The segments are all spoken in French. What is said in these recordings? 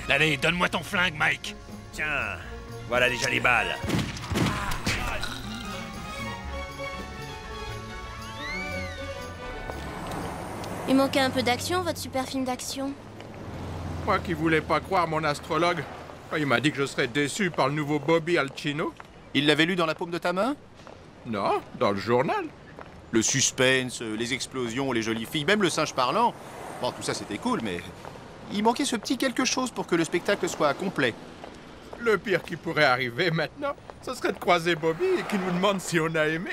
Allez, donne-moi ton flingue, Mike. Tiens, voilà déjà les balles. Il manquait un peu d'action, votre super film d'action. Moi qui voulais pas croire mon astrologue. Il m'a dit que je serais déçu par le nouveau Bobby Alcino. Il l'avait lu dans la paume de ta main? Non, dans le journal. Le suspense, les explosions, les jolies filles, même le singe parlant. Bon, tout ça c'était cool, mais il manquait ce petit quelque chose pour que le spectacle soit complet. Le pire qui pourrait arriver maintenant, ce serait de croiser Bobby et qu'il nous demande si on a aimé.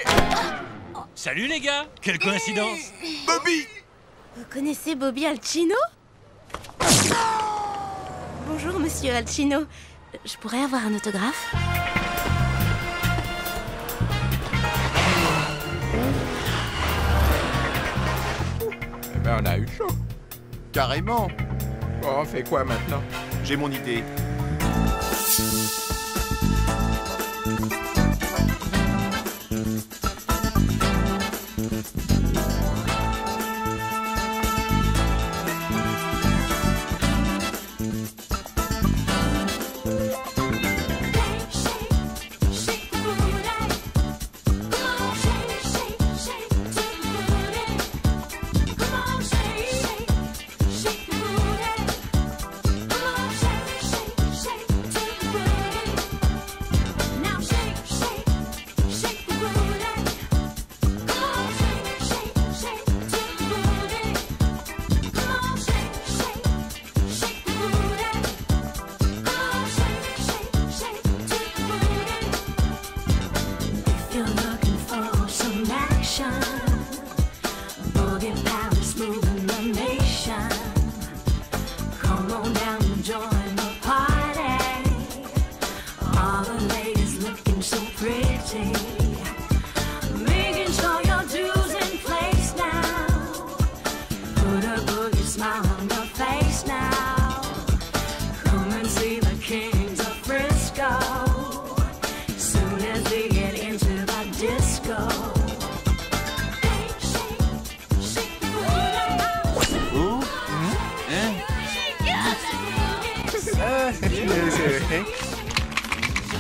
Salut les gars, quelle coïncidence. Bobby! Vous connaissez Bobby Alcino? Bonjour, monsieur Alcino. Je pourrais avoir un autographe? Eh ben, on a eu chaud. Carrément. Bon, on fait quoi maintenant? J'ai mon idée.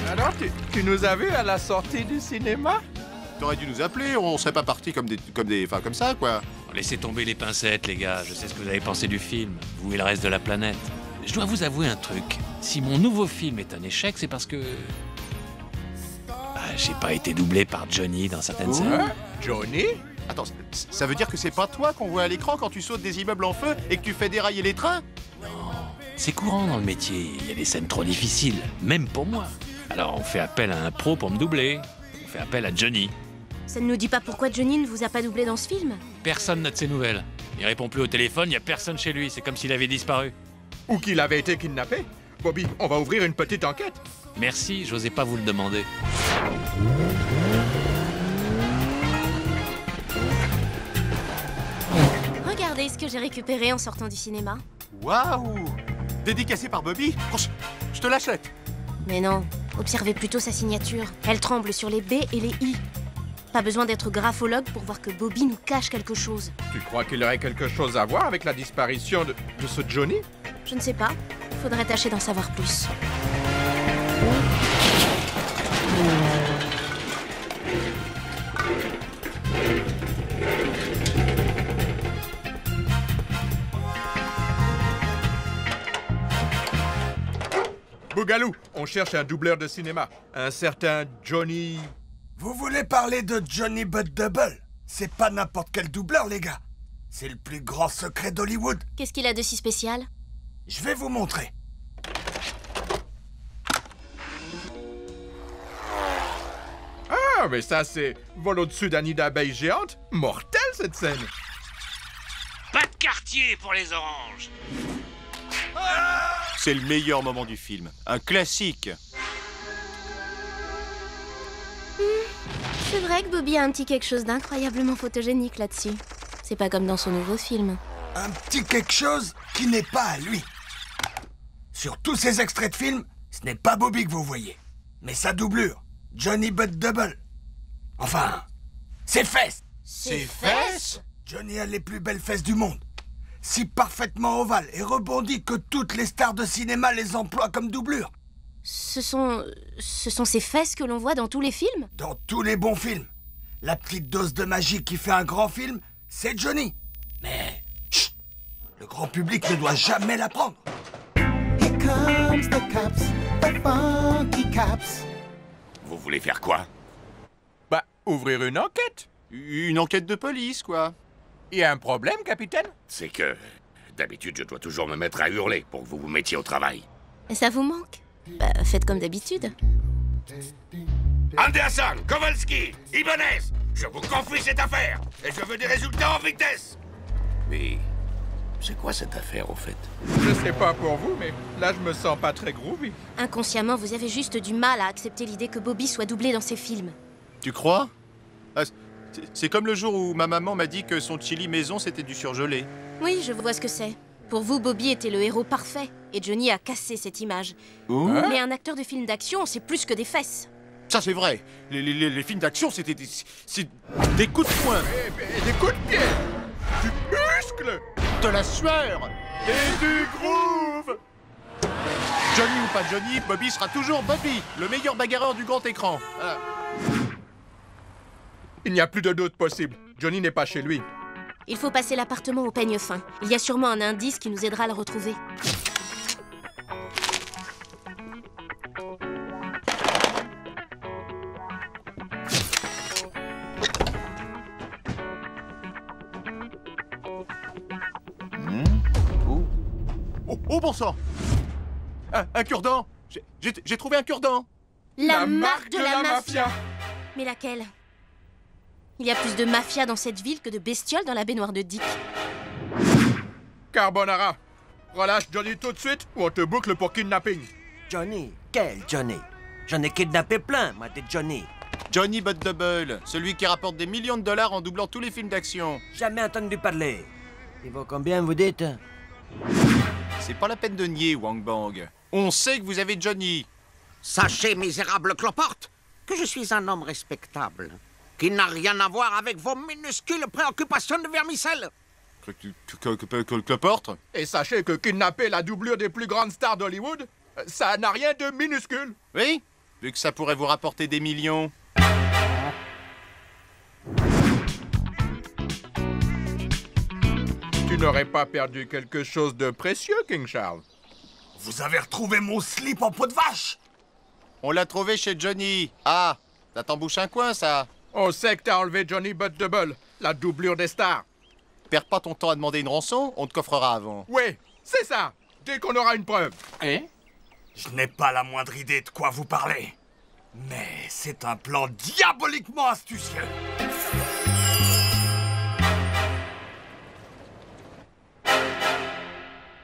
Alors, tu nous as vus à la sortie du cinéma? T'aurais dû nous appeler, on serait pas partis comme ça, quoi. Laissez tomber les pincettes, les gars. Je sais ce que vous avez pensé du film, vous et le reste de la planète. Je dois vous avouer un truc. Si mon nouveau film est un échec, c'est parce que... j'ai pas été doublé par Johnny dans certaines scènes. Johnny? Attends, ça veut dire que c'est pas toi qu'on voit à l'écran quand tu sautes des immeubles en feu et que tu fais dérailler les trains? C'est courant dans le métier. Il y a des scènes trop difficiles, même pour moi. Alors on fait appel à un pro pour me doubler. On fait appel à Johnny. Ça ne nous dit pas pourquoi Johnny ne vous a pas doublé dans ce film? Personne n'a de ses nouvelles. Il répond plus au téléphone, il y a personne chez lui. C'est comme s'il avait disparu. Ou qu'il avait été kidnappé. Bobby, on va ouvrir une petite enquête. Merci, j'osais pas vous le demander. Regardez ce que j'ai récupéré en sortant du cinéma. Waouh! Dédicacé par Bobby? Je te l'achète. Mais non, observez plutôt sa signature. Elle tremble sur les B et les I. Pas besoin d'être graphologue pour voir que Bobby nous cache quelque chose. Tu crois qu'il aurait quelque chose à voir avec la disparition de ce Johnny? Je ne sais pas. Faudrait tâcher d'en savoir plus. Bougalou, on cherche un doubleur de cinéma. Un certain Johnny... Vous voulez parler de Johnny But Double? C'est pas n'importe quel doubleur, les gars. C'est le plus grand secret d'Hollywood. Qu'est-ce qu'il a de si spécial? Je vais vous montrer. Ah, mais ça, c'est vol au-dessus d'un nid d'abeilles géante. Mortel, cette scène. Pas de quartier pour les oranges. C'est le meilleur moment du film. Un classique. C'est vrai que Bobby a un petit quelque chose d'incroyablement photogénique là-dessus. C'est pas comme dans son nouveau film. Un petit quelque chose qui n'est pas à lui. Sur tous ces extraits de films, ce n'est pas Bobby que vous voyez, mais sa doublure, Johnny But Double. Enfin, ses fesses. Ses fesses? Johnny a les plus belles fesses du monde. Si parfaitement ovales et rebondies que toutes les stars de cinéma les emploient comme doublure. Ce sont ces fesses que l'on voit dans tous les films? Dans tous les bons films. La petite dose de magie qui fait un grand film, c'est Johnny. Mais, chut, le grand public ne doit jamais l'apprendre. Here comes the cops, the funky cops. Vous voulez faire quoi? Bah, ouvrir une enquête. Une enquête de police, quoi. Y a un problème, capitaine? C'est que... D'habitude, je dois toujours me mettre à hurler pour que vous vous mettiez au travail. Ça vous manque? Bah, faites comme d'habitude. Anderson, Kowalski, Ibanez, je vous confie cette affaire et je veux des résultats en vitesse. Mais c'est quoi cette affaire au fait? Je sais pas pour vous, mais là je me sens pas très groovy. Inconsciemment, vous avez juste du mal à accepter l'idée que Bobby soit doublé dans ces films. Tu crois? Ah, c'est comme le jour où ma maman m'a dit que son chili maison c'était du surgelé. Oui, je vois ce que c'est. Pour vous, Bobby était le héros parfait, et Johnny a cassé cette image. Mais un acteur de film d'action, c'est plus que des fesses. Ça c'est vrai. Les films d'action c'était des coups de poing, Et des coups de pied, du muscle, de la sueur. et du groove. Johnny ou pas Johnny, Bobby sera toujours Bobby, le meilleur bagarreur du grand écran. Ah. Il n'y a plus de doute possible. Johnny n'est pas chez lui. Il faut passer l'appartement au peigne fin. Il y a sûrement un indice qui nous aidera à le retrouver. Oh bon sang. Un cure-dent. J'ai trouvé un cure-dent. La marque de la mafia. Mais laquelle? Il y a plus de mafia dans cette ville que de bestioles dans la baignoire de Dick. Carbonara, relâche Johnny tout de suite ou on te boucle pour kidnapping. Johnny? Quel Johnny? J'en ai kidnappé plein, moi, des Johnny. Johnny But Double, celui qui rapporte des millions de dollars en doublant tous les films d'action. Jamais entendu parler. Il vaut combien, vous dites? C'est pas la peine de nier, Wang Bang. On sait que vous avez Johnny. Sachez, misérable cloporte, que je suis un homme respectable, qui n'a rien à voir avec vos minuscules préoccupations de vermicelle. Cloporte? Et sachez que kidnapper la doublure des plus grandes stars d'Hollywood, ça n'a rien de minuscule. Oui, vu que ça pourrait vous rapporter des millions. Tu n'aurais pas perdu quelque chose de précieux, King Charles? Vous avez retrouvé mon slip en peau de vache? On l'a trouvé chez Johnny. Ah, ça t'embouche un coin, ça. On sait que t'as enlevé Johnny But Double, la doublure des stars. Perds pas ton temps à demander une rançon, on te coffrera avant. Oui, c'est ça, dès qu'on aura une preuve. Je n'ai pas la moindre idée de quoi vous parlez. Mais c'est un plan diaboliquement astucieux.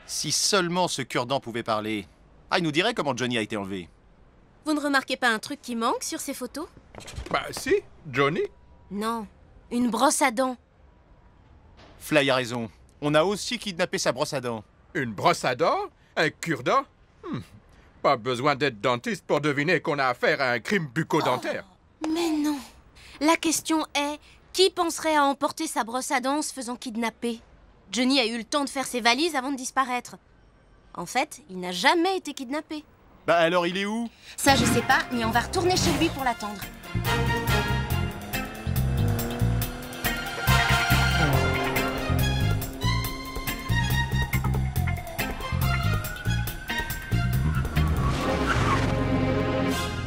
Si seulement ce cure-dent pouvait parler. Ah, il nous dirait comment Johnny a été enlevé. Vous ne remarquez pas un truc qui manque sur ces photos? Bah si, Johnny. Non, une brosse à dents. Fly a raison. On a aussi kidnappé sa brosse à dents. Une brosse à dents? Un cure-dent? Pas besoin d'être dentiste pour deviner qu'on a affaire à un crime bucco-dentaire. Mais non. La question est, qui penserait à emporter sa brosse à dents en se faisant kidnapper? Johnny a eu le temps de faire ses valises avant de disparaître. En fait, il n'a jamais été kidnappé. Bah alors il est où? Ça, je sais pas, mais on va retourner chez lui pour l'attendre.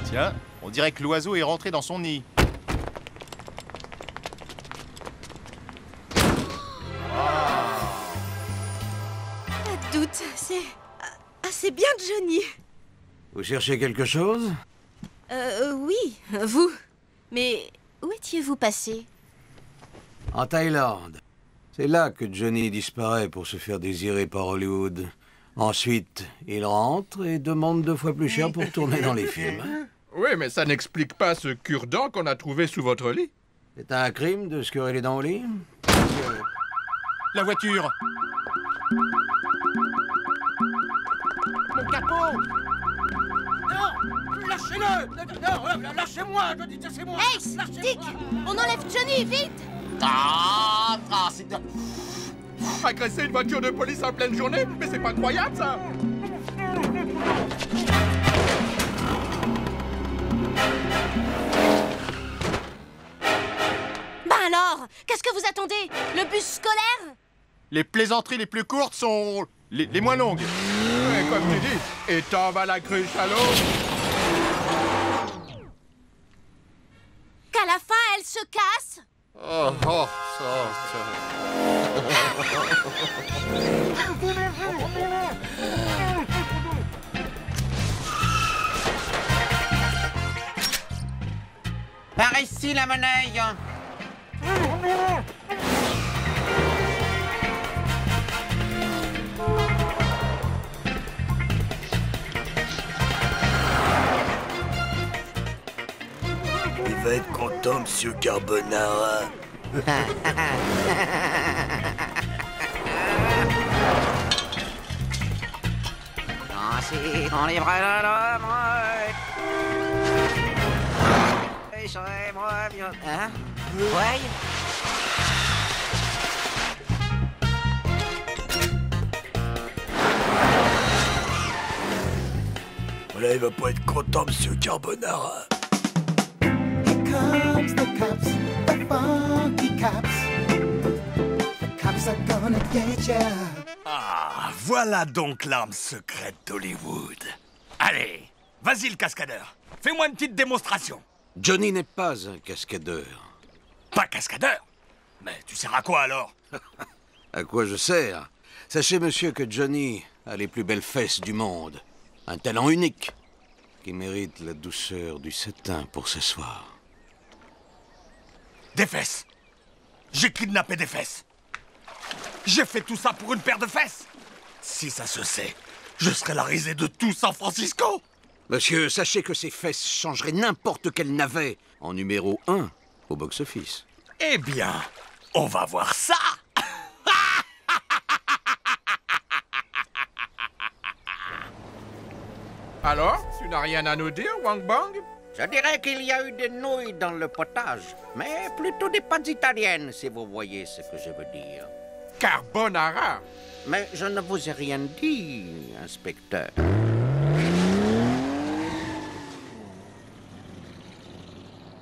Tiens, on dirait que l'oiseau est rentré dans son nid. Pas de doute, c'est... Ah, c'est bien Johnny. Vous cherchez quelque chose? Oui, vous. Mais où étiez-vous passé? En Thaïlande. C'est là que Johnny disparaît pour se faire désirer par Hollywood. Ensuite, il rentre et demande 2 fois plus cher pour tourner dans les films. Oui, mais ça n'explique pas ce cure-dent qu'on a trouvé sous votre lit. C'est un crime de scurer les dents au lit? La voiture! Mon capot! Non! Lâchez-le! Non, lâchez-moi! Je dis, c'est moi! Hey, Dick! On enlève Johnny, vite! C'est de... Agresser une voiture de police en pleine journée? Mais c'est pas croyable, ça! Bah alors, qu'est-ce que vous attendez? Le bus scolaire? Les plaisanteries les plus courtes sont les moins longues. Ouais, comme tu dis, et t'en vas la cruche à l'eau. Qu'à la fin, elle se casse? Par ici, la monnaie. Il va être content, Monsieur Carbonara. Ainsi qu'on livre l'homme. Et serai-moi mieux. Hein? Ouais. Là, il va pas être content, Monsieur Carbonara. Here comes the cops, the funky cops. The cops are gonna get ya. Ah, voilà donc l'arme secrète d'Hollywood. Allez, vas-y le cascadeur. Fais-moi une petite démonstration. Johnny n'est pas un cascadeur. Pas cascadeur? Mais tu sers à quoi alors? À quoi je sers? Sachez, monsieur, que Johnny a les plus belles fesses du monde. Un talent unique qui mérite la douceur du satin pour s'asseoir. Des fesses. J'ai kidnappé des fesses. J'ai fait tout ça pour une paire de fesses. Si ça se sait, je serai la risée de tout San Francisco. Monsieur, sachez que ces fesses changeraient n'importe quel navet en numéro 1 au box-office. Eh bien, on va voir ça. Alors, tu n'as rien à nous dire, Wang Bang? Je dirais qu'il y a eu des nouilles dans le potage, mais plutôt des pâtes italiennes, si vous voyez ce que je veux dire. Carbonara! Mais je ne vous ai rien dit, inspecteur.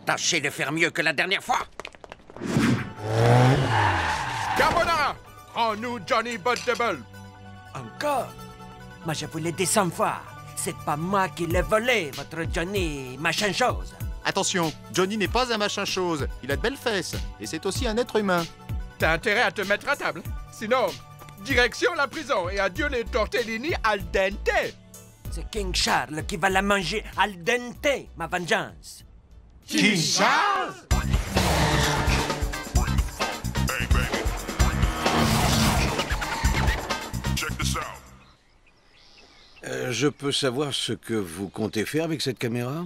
Tâchez de faire mieux que la dernière fois. Carbonara! Prends-nous Johnny Buttable! Encore? Moi, je vous l'ai dit 100 fois. C'est pas moi qui l'ai volé, votre Johnny, machin chose. Attention, Johnny n'est pas un machin chose. Il a de belles fesses. Et c'est aussi un être humain. T'as intérêt à te mettre à table. Sinon, direction la prison et adieu les tortellini al dente. C'est King Charles qui va la manger al dente, ma vengeance. King Charles? Je peux savoir ce que vous comptez faire avec cette caméra?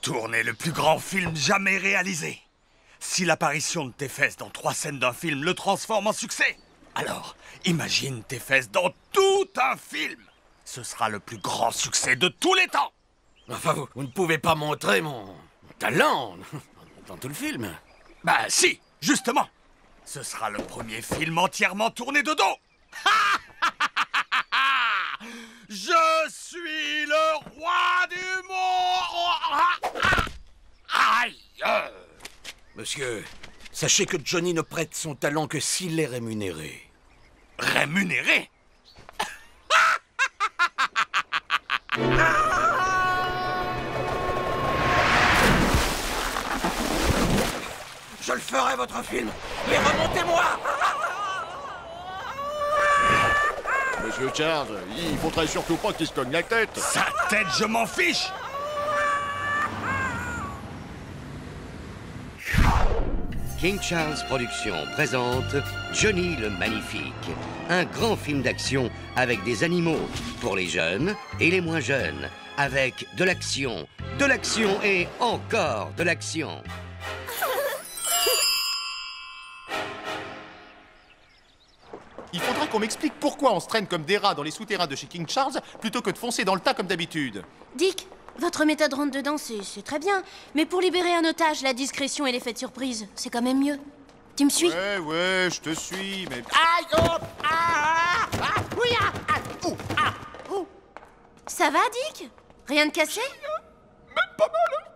Tourner le plus grand film jamais réalisé. Si l'apparition de tes fesses dans 3 scènes d'un film le transforme en succès, alors imagine tes fesses dans tout un film. Ce sera le plus grand succès de tous les temps. Enfin, vous ne pouvez pas montrer mon talent dans tout le film. Bah si, justement. Ce sera le premier film entièrement tourné de dos. Je suis le roi du monde. Aïe. Monsieur, sachez que Johnny ne prête son talent que s'il est rémunéré. Rémunéré? Je le ferai, votre film. Mais remontez-moi. Monsieur Charles, il faudrait surtout pas qu'il se cogne la tête. Sa tête, je m'en fiche. King Charles Productions présente Johnny le Magnifique, un grand film d'action avec des animaux pour les jeunes et les moins jeunes, avec de l'action et encore de l'action. Il faudra qu'on m'explique pourquoi on se traîne comme des rats dans les souterrains de chez King Charles plutôt que de foncer dans le tas comme d'habitude. Dick, votre méthode rentre dedans, c'est très bien. Mais pour libérer un otage, la discrétion et l'effet de surprise, c'est quand même mieux. Tu me suis? Ouais, je te suis, mais... Aïe, hop, oui, Ça va, Dick? Rien de cassé? Même pas mal.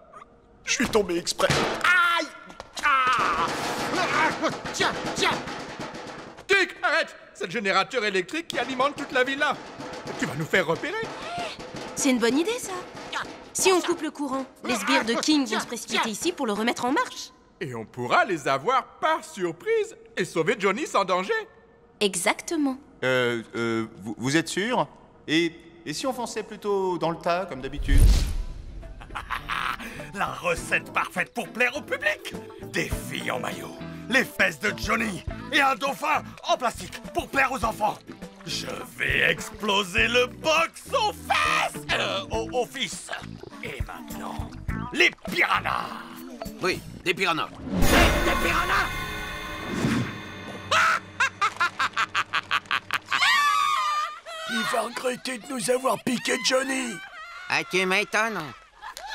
Je suis tombé exprès. aïe, tiens, Dick, arrête! C'est le générateur électrique qui alimente toute la villa. Tu vas nous faire repérer. C'est une bonne idée, ça. Si on coupe le courant, les sbires de King vont se précipiter ici pour le remettre en marche. Et on pourra les avoir par surprise et sauver Johnny sans danger. Exactement. Vous êtes sûr? Et si on fonçait plutôt dans le tas, comme d'habitude? La recette parfaite pour plaire au public. Des filles en maillot, les fesses de Johnny et un dauphin en plastique pour plaire aux enfants. Je vais exploser le box aux fesses, aux fils. Et maintenant, les piranhas. Oui, des piranhas. Des piranhas. Il va regretter de nous avoir piqué Johnny. Ah, tu m'étonnes.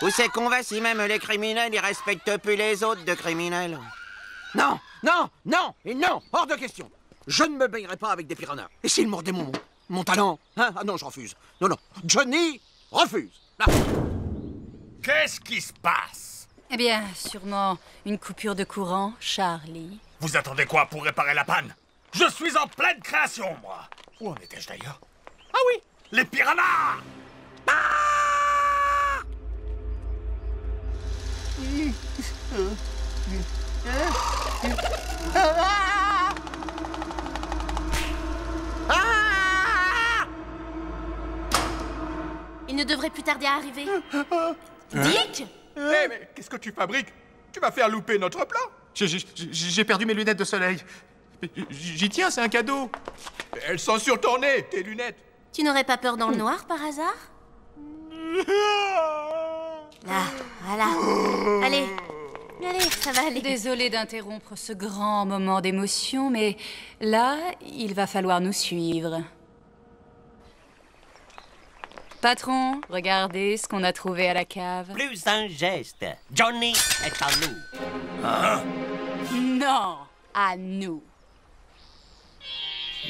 Où c'est qu'on va si même les criminels, ils respectent plus les autres de criminels? Non, hors de question. Je ne me baignerai pas avec des piranhas. Et s'ils mordaient mon talent, hein? Ah non, je refuse. Non, Johnny refuse. Là. Qu'est-ce qui se passe? Eh bien, sûrement une coupure de courant, Charlie. Vous attendez quoi pour réparer la panne? Je suis en pleine création, moi. Où en étais-je d'ailleurs? Ah oui, les piranhas! Il ne devrait plus tarder à arriver. Dick? Mais qu'est-ce que tu fabriques? Tu vas faire louper notre plan. J'ai perdu mes lunettes de soleil. J'y tiens, c'est un cadeau. Elles sont sur ton nez, tes lunettes. Tu n'aurais pas peur dans le noir, par hasard? Là, voilà. Allez, ça va aller. Désolée d'interrompre ce grand moment d'émotion, mais là, il va falloir nous suivre. Patron, regardez ce qu'on a trouvé à la cave. Plus un geste. Johnny est à nous. Hein? Non, à nous.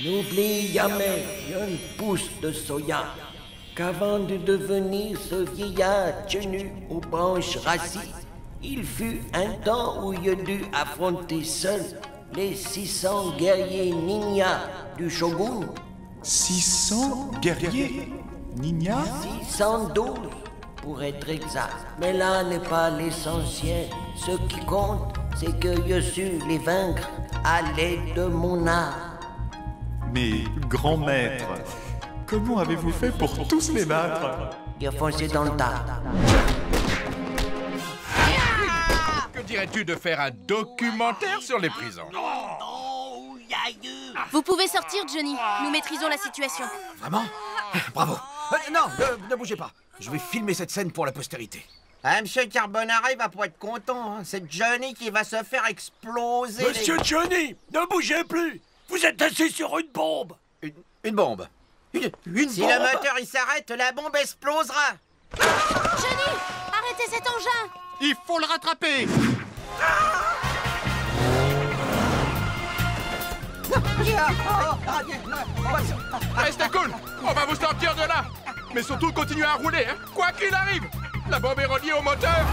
N'oublie jamais une pousse de soya, qu'avant de devenir ce vieillard tenu aux branches rassis, il fut un temps où il a dû affronter seul les 600 guerriers ninjas du shogun. 600 guerriers ninjas? 612 pour être exact. Mais là n'est pas l'essentiel. Ce qui compte, c'est que je su les vaincre à l'aide de mon art. Mais, grand maître, comment avez-vous fait pour tous les battre? Il a foncé dans le tas. Que dirais-tu de faire un documentaire sur les prisons? Vous pouvez sortir, Johnny. Nous maîtrisons la situation. Vraiment? Bravo. Non, ne bougez pas. Je vais filmer cette scène pour la postérité. Ah, Monsieur Carbonara, il va pas être content. Hein. C'est Johnny qui va se faire exploser. Monsieur Johnny, ne bougez plus. Vous êtes assis sur une bombe. Une bombe. Une Si bombe. le moteur il s'arrête, la bombe explosera. Johnny, arrêtez cet engin. Il faut le rattraper. Restez cool. On va vous sortir de là. Mais surtout, continuez à rouler, hein, quoi qu'il arrive. La bombe est reliée au moteur.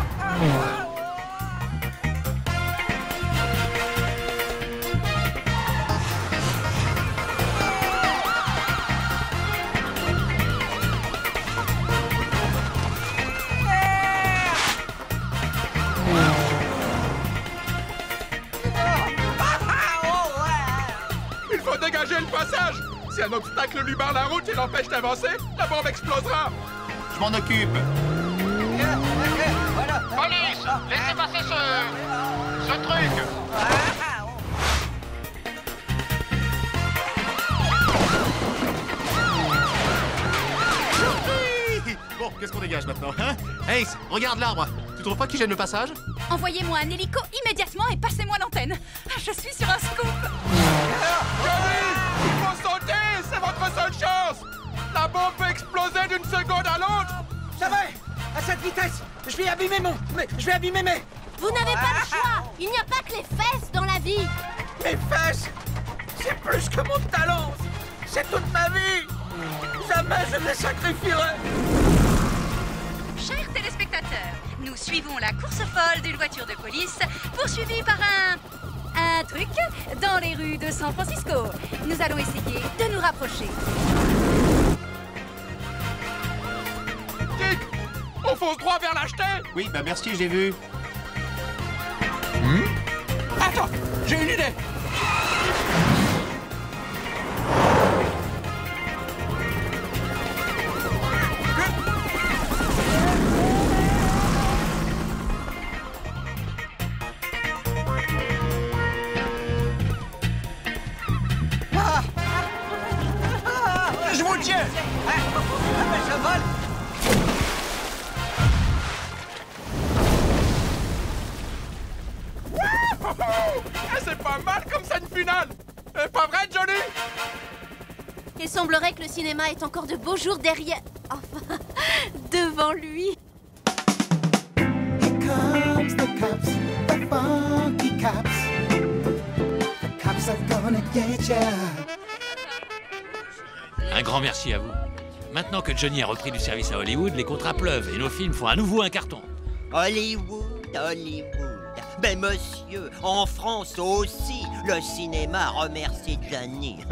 Il faut dégager le passage. Si un obstacle lui barre la route et l'empêche d'avancer, la bombe explosera. Je m'en occupe. Police, laissez passer ce truc. Bon, qu'est-ce qu'on dégage maintenant, hein? Ace, regarde l'arbre. Tu trouves pas qu'il gêne le passage? Envoyez-moi un hélico immédiatement et passez-moi l'antenne. Je suis sur un scoop. Johnny, il faut sauter, c'est votre seule chance. La bombe peut exploser d'une seconde à l'autre. Ça va? À cette vitesse, je vais abîmer mes... Vous n'avez pas le choix. Il n'y a pas que les fesses dans la vie. Mes fesses, c'est plus que mon talent. C'est toute ma vie. Jamais je ne les sacrifierai. Chers téléspectateurs, nous suivons la course folle d'une voiture de police poursuivie par un truc dans les rues de San Francisco. Nous allons essayer de nous rapprocher. Dick, on fonce droit vers l'acheter. Oui, bah merci, j'ai vu. Attends, j'ai une idée. Je vous tiens. Je vole. C'est pas mal comme scène finale. Pas vrai, Johnny? Il semblerait que le cinéma ait encore de beaux jours derrière... Enfin, devant lui. Here comes the cops, the funky cops. The cops are gonna get ya. Un grand merci à vous. Maintenant que Johnny a repris du service à Hollywood, les contrats pleuvent et nos films font à nouveau un carton. Hollywood, Hollywood. Ben monsieur, en France aussi, le cinéma remercie Johnny.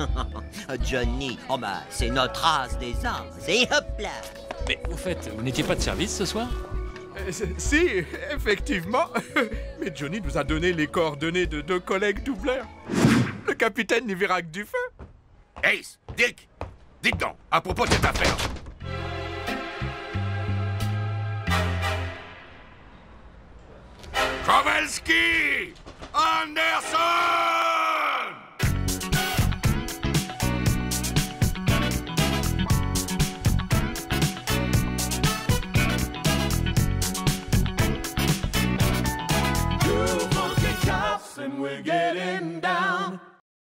Johnny, oh bah, c'est notre as des as. Et hop là. Mais au fait, vous n'étiez pas de service ce soir? Si, effectivement. Mais Johnny nous a donné les coordonnées de 2 collègues doubleurs. Le capitaine n'y verra que du feu. Ace, Dick, dites donc, à propos de cette affaire. Kowalski! Anderson! Two funky cops and we're getting down.